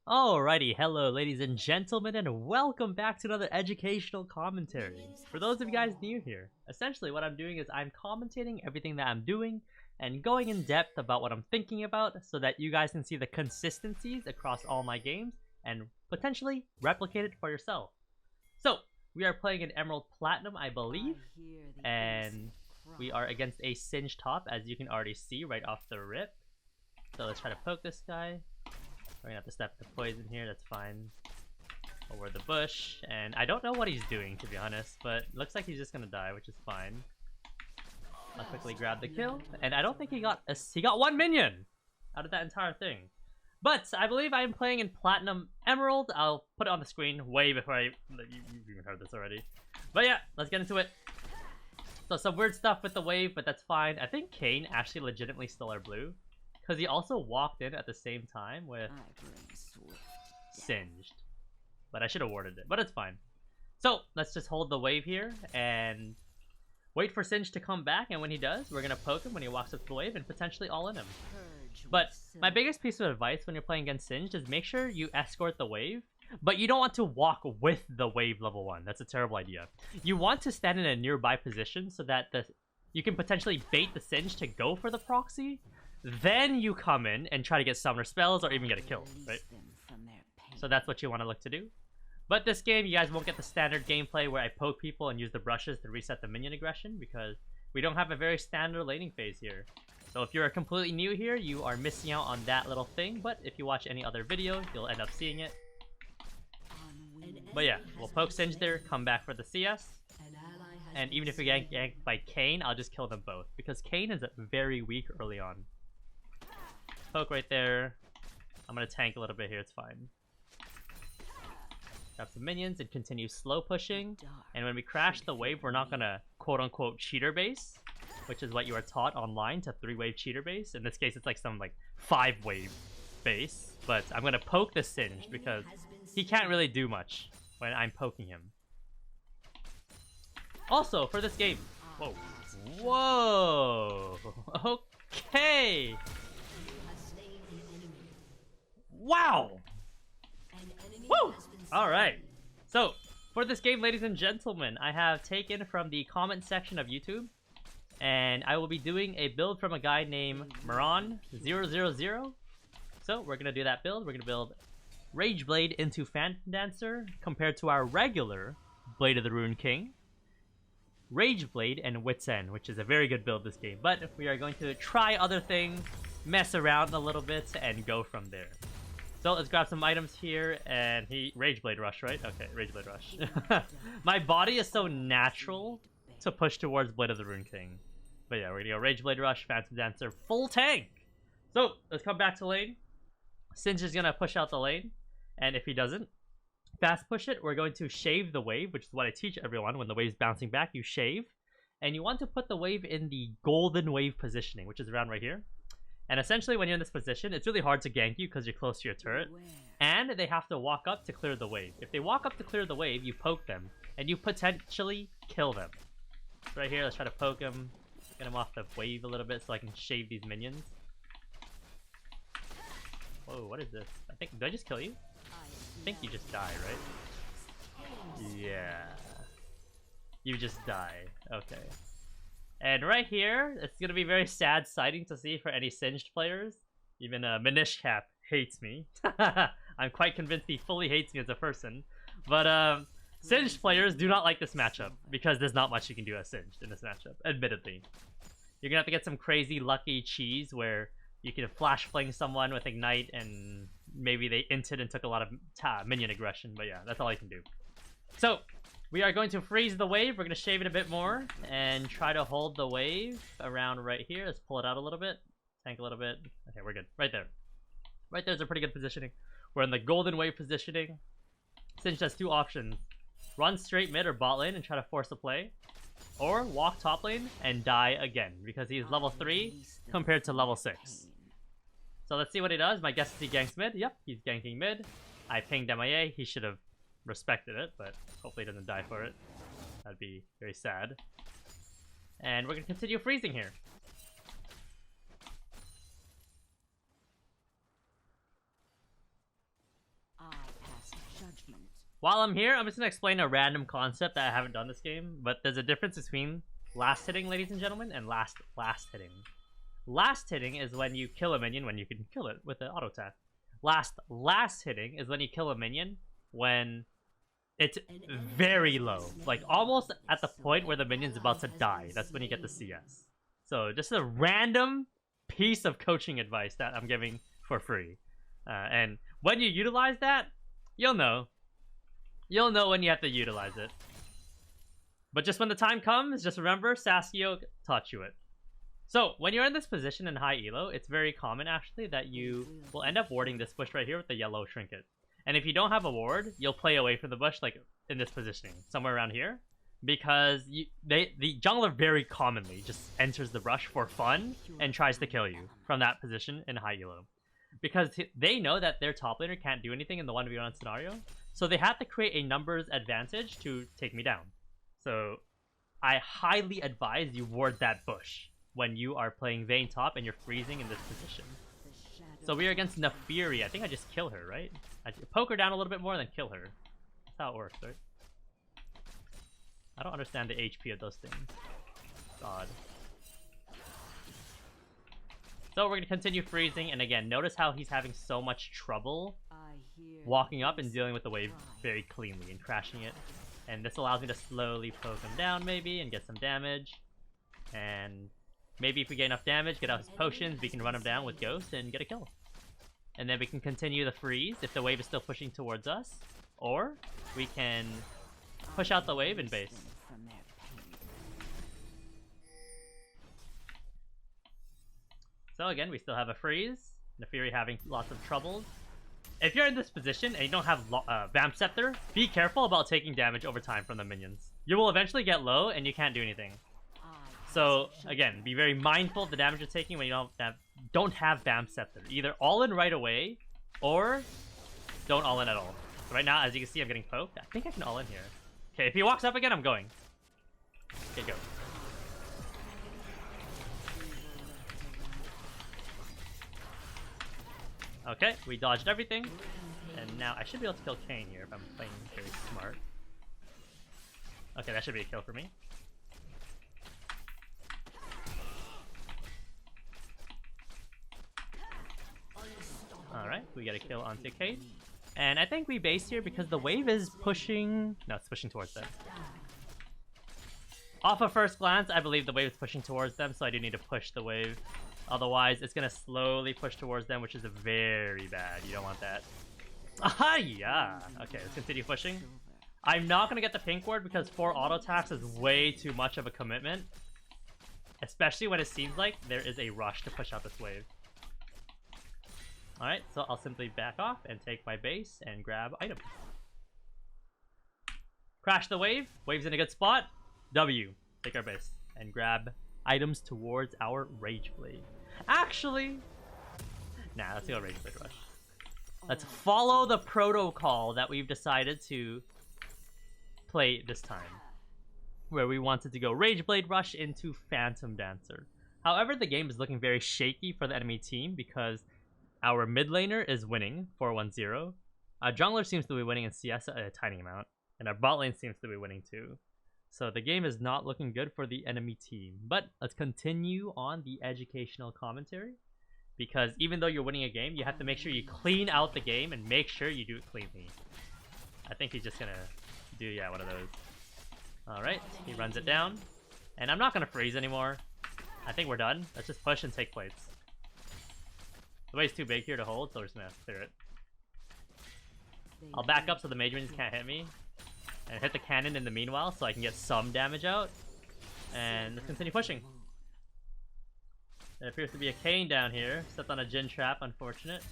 Alrighty, hello ladies and gentlemen, and welcome back to another educational commentary. For those of you guys new here, essentially what I'm doing is I'm commentating everything that I'm doing and going in depth about what I'm thinking about so that you guys can see the consistencies across all my games and potentially replicate it for yourself. So, we are playing an Emerald Platinum, I believe, and we are against a Singed top, as you can already see right off the rip. So let's try to poke this guy. We're gonna have to step the poison here, that's fine. Over the bush, and I don't know what he's doing to be honest, but looks like he's just gonna die, which is fine. I'll quickly grab the kill, and I don't think he got one minion out of that entire thing. But I believe I'm playing in Platinum Emerald. I'll put it on the screen way before you even heard this already. But yeah, let's get into it. So some weird stuff with the wave, but that's fine. I think Kane actually legitimately stole our blue, because he also walked in at the same time with Singed. But I should have warded it, but it's fine. So, let's just hold the wave here and wait for Singed to come back, and when he does, we're going to poke him when he walks up the wave and potentially all in him. But my biggest piece of advice when you're playing against Singed is make sure you escort the wave, but you don't want to walk with the wave level 1. That's a terrible idea. You want to stand in a nearby position so that you can potentially bait the Singed to go for the proxy. Then you come in and try to get summoner spells or even get a kill, right? So that's what you want to look to do. But this game, you guys won't get the standard gameplay where I poke people and use the brushes to reset the minion aggression because we don't have a very standard laning phase here. So if you're completely new here, you are missing out on that little thing. But if you watch any other video, you'll end up seeing it. But yeah, we'll poke Singed there, come back for the CS. And even if we get ganked by Kane, I'll just kill them both because Kane is very weak early on. Poke right there. I'm gonna tank a little bit here, it's fine. Grab some minions and continue slow pushing. And when we crash the wave, we're not gonna quote-unquote cheater base, which is what you are taught online to 3-wave cheater base. In this case, it's like some 5-wave base. But I'm gonna poke the Singed because he can't really do much when I'm poking him. Also, for this game... Whoa! Okay! Wow! Woo! Alright. So, for this game, ladies and gentlemen, I have taken from the comment section of YouTube, and I will be doing a build from a guy named Maron000. So, we're going to do that build. We're going to build Rageblade into Phantom Dancer, compared to our regular Blade of the Rune King, Rageblade, and Wit's End, which is a very good build this game. But we are going to try other things, mess around a little bit, and go from there. So let's grab some items here, and Rageblade Rush, right? Okay, Rageblade Rush. My body is so natural to push towards Blade of the Rune King. But yeah, we're gonna go Rageblade Rush, Phantom Dancer, full tank! So, let's come back to lane. Singed is gonna push out the lane, and if he doesn't, fast push it, we're going to shave the wave, which is what I teach everyone. When the wave's bouncing back, you shave. And you want to put the wave in the golden wave positioning, which is around right here. And essentially, when you're in this position, it's really hard to gank you because you're close to your turret. And they have to walk up to clear the wave. If they walk up to clear the wave, you poke them. And you potentially kill them. So right here, let's try to poke him. Get him off the wave a little bit so I can shave these minions. Whoa, what is this? Did I just kill you? I think you just die, right? Yeah. You just die. Okay. And right here, it's going to be very sad sighting to see for any Singed players. Even Minishcap hates me. I'm quite convinced he fully hates me as a person. But Singed players do not like this matchup because there's not much you can do as Singed in this matchup, admittedly. You're going to have to get some crazy lucky cheese where you can flash fling someone with Ignite and maybe they inted and took a lot of minion aggression. But yeah, that's all I can do. So, we are going to freeze the wave. We're going to shave it a bit more and try to hold the wave around right here. Let's pull it out a little bit. Tank a little bit. Okay, we're good. Right there. Right there's a pretty good positioning. We're in the golden wave positioning. Singed has two options. Run straight mid or bot lane and try to force a play. Or walk top lane and die again because he's level 3 compared to level 6. So let's see what he does. My guess is he ganks mid. Yep, he's ganking mid. I pinged MIA. He should have respected it, but hopefully he doesn't die for it. That'd be very sad. And we're going to continue freezing here. While I'm here, I'm just gonna explain a random concept that I haven't done this game, but there's a difference between last hitting, ladies and gentlemen, and last hitting. Last hitting is when you kill a minion when you can kill it with an auto attack. Last hitting is when you kill a minion when it's very low, like almost at the point where the minion's about to die. That's when you get the CS. So just a random piece of coaching advice that I'm giving for free. And when you utilize that, you'll know. You'll know when you have to utilize it. But just when the time comes, just remember Saskio taught you it. So, when you're in this position in high elo, it's very common actually that you will end up warding this bush right here with the yellow trinket. And if you don't have a ward, you'll play away from the bush like in this positioning, somewhere around here. Because the jungler very commonly just enters the brush for fun and tries to kill you from that position in high elo. Because they know that their top laner can't do anything in the 1v1 scenario. So they have to create a numbers advantage to take me down. So I highly advise you ward that bush when you are playing Vayne top and you're freezing in this position. So we are against Nafiri. I think I just kill her, right? I poke her down a little bit more, then kill her. That's how it works, right? I don't understand the HP of those things. God. So we're going to continue freezing, and again, notice how he's having so much trouble walking up and dealing with the wave very cleanly and crashing it. And this allows me to slowly poke him down maybe and get some damage. And maybe if we get enough damage, get out his potions, we can run him down with Ghost and get a kill. And then we can continue the freeze if the wave is still pushing towards us. Or we can push out the wave and base. So again, we still have a freeze. Nafiri having lots of troubles. If you're in this position and you don't have Vamp Scepter, be careful about taking damage over time from the minions. You will eventually get low and you can't do anything. So again, be very mindful of the damage you're taking when you don't have Vamp Scepter. Either all in right away, or don't all in at all. So right now, as you can see, I'm getting poked. I think I can all in here. Okay, if he walks up again, I'm going. Okay, go. Okay, we dodged everything. And now I should be able to kill Kane here if I'm playing very smart. Okay, that should be a kill for me. Alright, we get a kill onto Kate. And I think we base here because the wave is pushing... No, it's pushing towards them. Off of first glance, I believe the wave is pushing towards them, so I do need to push the wave. Otherwise, it's going to slowly push towards them, which is very bad. You don't want that. Ah, yeah. Okay, let's continue pushing. I'm not going to get the pink ward because 4 auto attacks is way too much of a commitment. Especially when it seems like there is a rush to push out this wave. Alright, so I'll simply back off and take my base and grab items. Crash the wave. Wave's in a good spot. W. Take our base and grab items towards our Rage Blade. Actually, nah, let's go Rage Blade Rush. Let's follow the protocol that we've decided to play this time, where we wanted to go Rage Blade Rush into Phantom Dancer. However, the game is looking very shaky for the enemy team because our mid laner is winning 4-1-0. Our jungler seems to be winning in CS a tiny amount, and our bot lane seems to be winning too. So the game is not looking good for the enemy team. But let's continue on the educational commentary. Because even though you're winning a game, you have to make sure you clean out the game and make sure you do it cleanly. I think he's just gonna do, yeah, one of those. Alright, he runs it down. And I'm not gonna freeze anymore. I think we're done. Let's just push and take plates. The wave's too big here to hold, so we're just gonna clear it. I'll back up so the mage minions can't hit me. And hit the cannon in the meanwhile so I can get some damage out. And let's continue pushing. There appears to be a Kane down here. Stepped on a Jhin trap, unfortunate.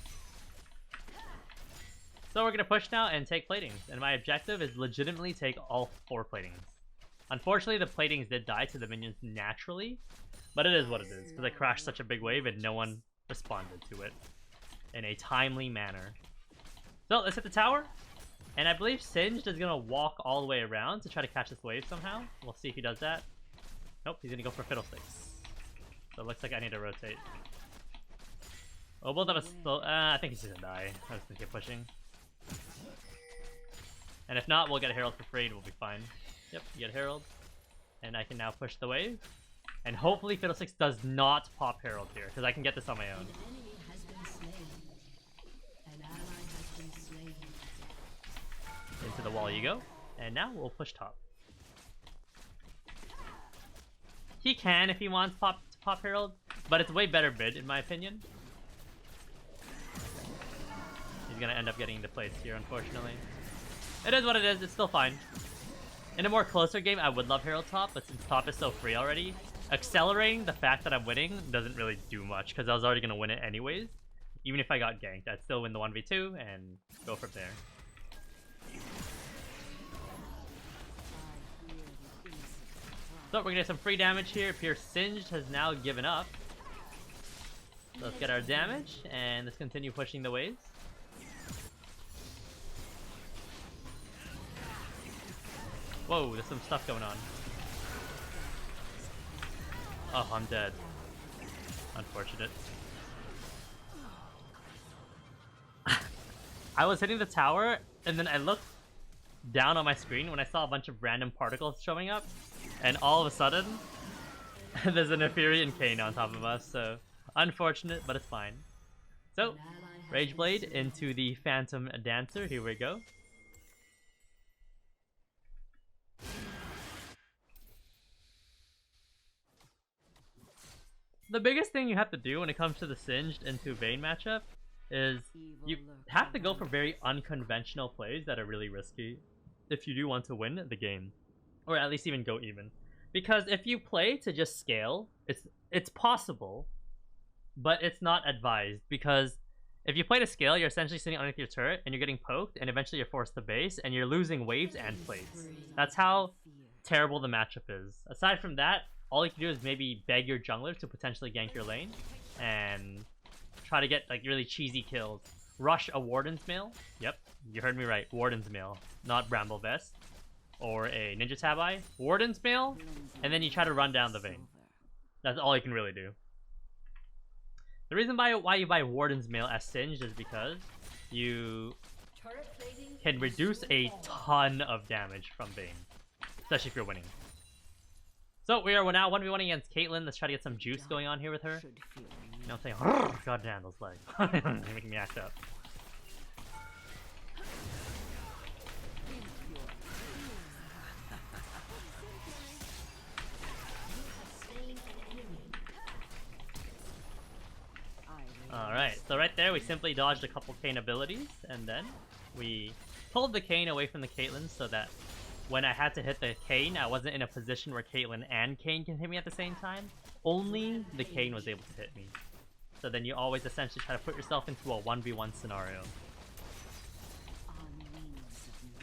So we're going to push now and take platings. And my objective is legitimately take all 4 platings. Unfortunately, the platings did die to the minions naturally. But it is what it is, because I crashed such a big wave and no one responded to it in a timely manner. So let's hit the tower. And I believe Singed is going to walk all the way around to try to catch this wave somehow. We'll see if he does that. Nope, he's going to go for Fiddlesticks. So it looks like I need to rotate. Oh, both of us still... I think he's going to die. I'm just going to keep pushing. And if not, we'll get a Herald for free and we'll be fine. Yep, get a Herald. And I can now push the wave. And hopefully Fiddlesticks does not pop Herald here, because I can get this on my own. Into the wall you go. And now we'll push top. He can, if he wants, pop Herald, but it's way better bid, in my opinion. He's gonna end up getting the place here, unfortunately. It is what it is, it's still fine. In a more closer game, I would love Herald top, but since top is so free already, accelerating the fact that I'm winning doesn't really do much, because I was already gonna win it anyways. Even if I got ganked, I'd still win the 1v2 and go from there. So we're gonna get some free damage here. Pierce Singed has now given up. So let's get our damage and let's continue pushing the waves. Whoa, there's some stuff going on. Oh, I'm dead. Unfortunate. I was hitting the tower and then I looked down on my screen when I saw a bunch of random particles showing up. And all of a sudden, there's an Neferi and Kayn on top of us, so unfortunate, but it's fine. So, Rage Blade into the Phantom Dancer, here we go. The biggest thing you have to do when it comes to the Singed into Vayne matchup is you have to go for very unconventional plays that are really risky if you do want to win the game. Or at least even go even. Because if you play to just scale, it's possible, but it's not advised. Because if you play to scale, you're essentially sitting underneath your turret and you're getting poked, and eventually you're forced to base, and you're losing waves and plates. That's how terrible the matchup is. Aside from that, all you can do is maybe beg your jungler to potentially gank your lane, and try to get like really cheesy kills. Rush a Warden's Mail. Yep, you heard me right. Warden's Mail, not Bramble Vest. Or a Ninja Tabi, Warden's Mail, and then you try to run down the Vayne. That's all you can really do. The reason why you buy Warden's Mail as Singed is because you can reduce a ton of damage from Vayne, especially if you're winning. So we are now 1v1 against Caitlyn. Let's try to get some juice going on here with her. You know what I'm saying? God damn, those legs. They're making me act up. Alright, so right there we simply dodged a couple Kayn abilities, and then we pulled the Kayn away from the Caitlyn so that when I had to hit the Kayn, I wasn't in a position where Caitlyn and Kayn can hit me at the same time. Only the Kayn was able to hit me. So then you always essentially try to put yourself into a 1v1 scenario.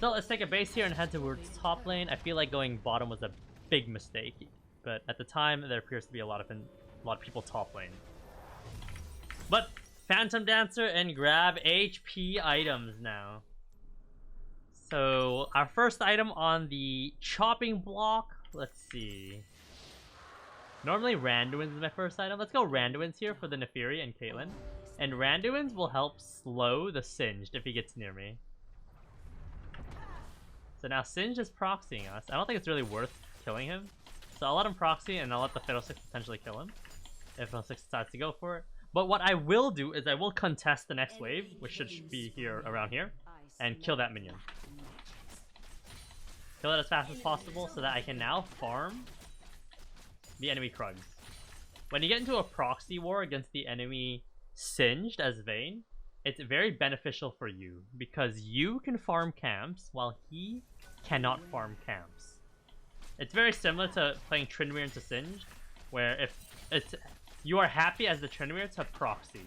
So let's take a base here and head towards top lane. I feel like going bottom was a big mistake, but at the time there appears to be a lot of people top lane. But Phantom Dancer and grab HP items now. So our first item on the chopping block, let's see. Normally Randuin's is my first item. Let's go Randuin's here for the Neferi and Caitlyn. And Randuin's will help slow the Singed if he gets near me. So now Singed is proxying us. I don't think it's really worth killing him. So I'll let him proxy and I'll let the Fiddlesticks potentially kill him if Fiddlesticks decides to go for it. But what I will do is I will contest the next wave, which should be here around here, and kill that minion. Kill it as fast as possible so that I can now farm the enemy Krugs. When you get into a proxy war against the enemy Singed as Vayne, it's very beneficial for you because you can farm camps while he cannot farm camps. It's very similar to playing Tryndamere into Singed, where if it's you are happy as the Tryndamere to proxy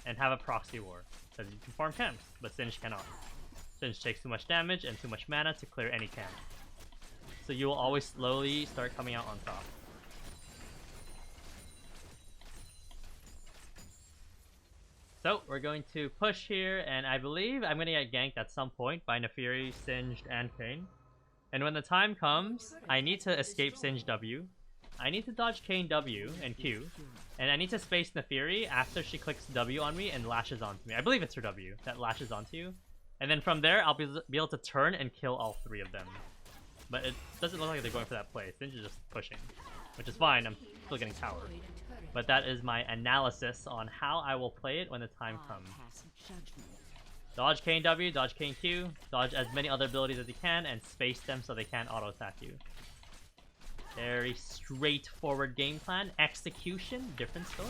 and have a proxy war because you can farm camps, but Singed cannot. Singed takes too much damage and too much mana to clear any camp. So you will always slowly start coming out on top. So we're going to push here, and I believe I'm going to get ganked at some point by Neferi, Singed, and Kayn. And when the time comes, I need to escape Singed W. I need to dodge Kayn W and Q. And I need to space Neferi after she clicks W on me and lashes onto me. I believe it's her W that lashes onto you. And then from there, I'll be able to turn and kill all 3 of them. But it doesn't look like they're going for that play. Singe is just pushing, which is fine. I'm still getting tower. But that is my analysis on how I will play it when the time comes. Dodge Kane W, dodge Kane Q, dodge as many other abilities as you can, and space them so they can't auto-attack you. Very straightforward game plan. Execution, different story.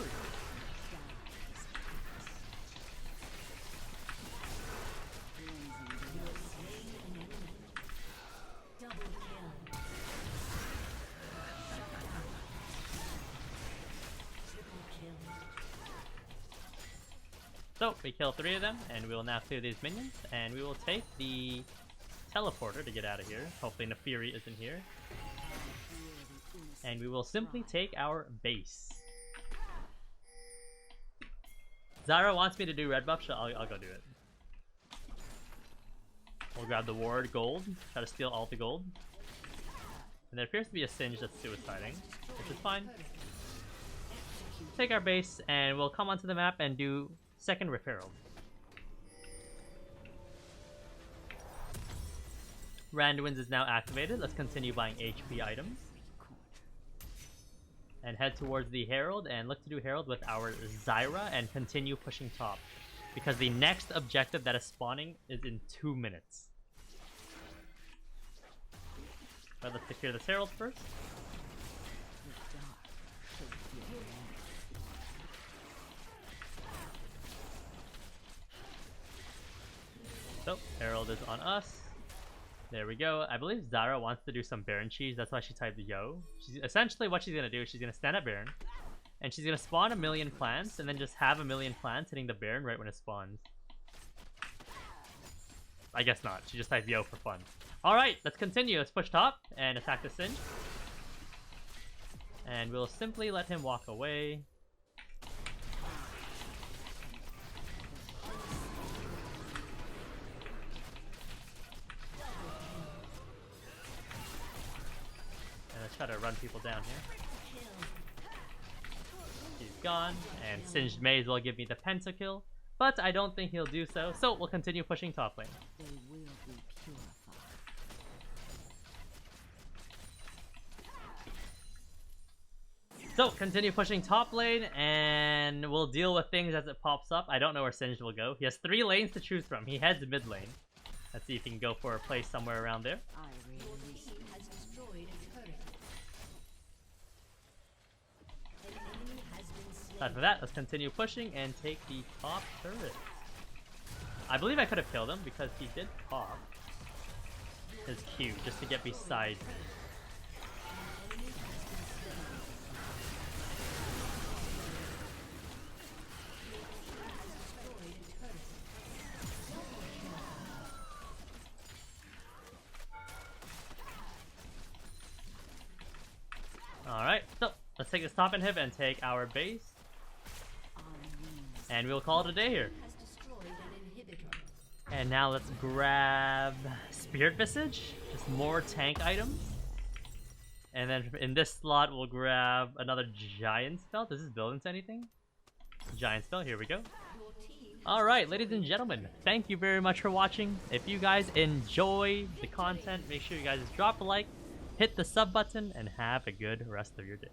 So, we kill 3 of them, and we will now clear these minions, and we will take the teleporter to get out of here. Hopefully Nefiri isn't here. And we will simply take our base. Zyra wants me to do red buff, so I'll go do it. We'll grab the ward, gold, try to steal all the gold. And there appears to be a Singe that's suiciding, which is fine. Take our base, and we'll come onto the map and do second Rift Herald. Randuin's is now activated. Let's continue buying HP items. And head towards the Herald and look to do Herald with our Zyra and continue pushing top. Because the next objective that is spawning is in 2 minutes. But let's secure this Herald first. So, Herald is on us. There we go. I believe Zyra wants to do some Baron cheese. That's why she typed yo. Essentially what she's gonna do is she's gonna stand at Baron, and she's gonna spawn 1,000,000 plants, and then just have 1,000,000 plants hitting the Baron right when it spawns. I guess not. She just typed yo for fun. Alright, let's continue. Let's push top and attack the Singe. And we'll simply let him walk away. Try to run people down here. He's gone, and Singed may as well give me the pentakill, but I don't think he'll do so, so we'll continue pushing top lane. So, continue pushing top lane, and we'll deal with things as it pops up. I don't know where Singed will go. He has 3 lanes to choose from. He heads mid lane. Let's see if he can go for a play somewhere around there. After that, let's continue pushing and take the top turret. I believe I could have killed him because he did pop his Q just to get beside me. Alright, so let's take this top inhib and take our base. And we'll call it a day here. And now let's grab Spirit Visage, just more tank items. And then in this slot, we'll grab another Giant Spell. Does this build into anything? Giant Spell, here we go. Alright, ladies and gentlemen, thank you very much for watching. If you guys enjoy the content, make sure you guys drop a like, hit the sub button, and have a good rest of your day.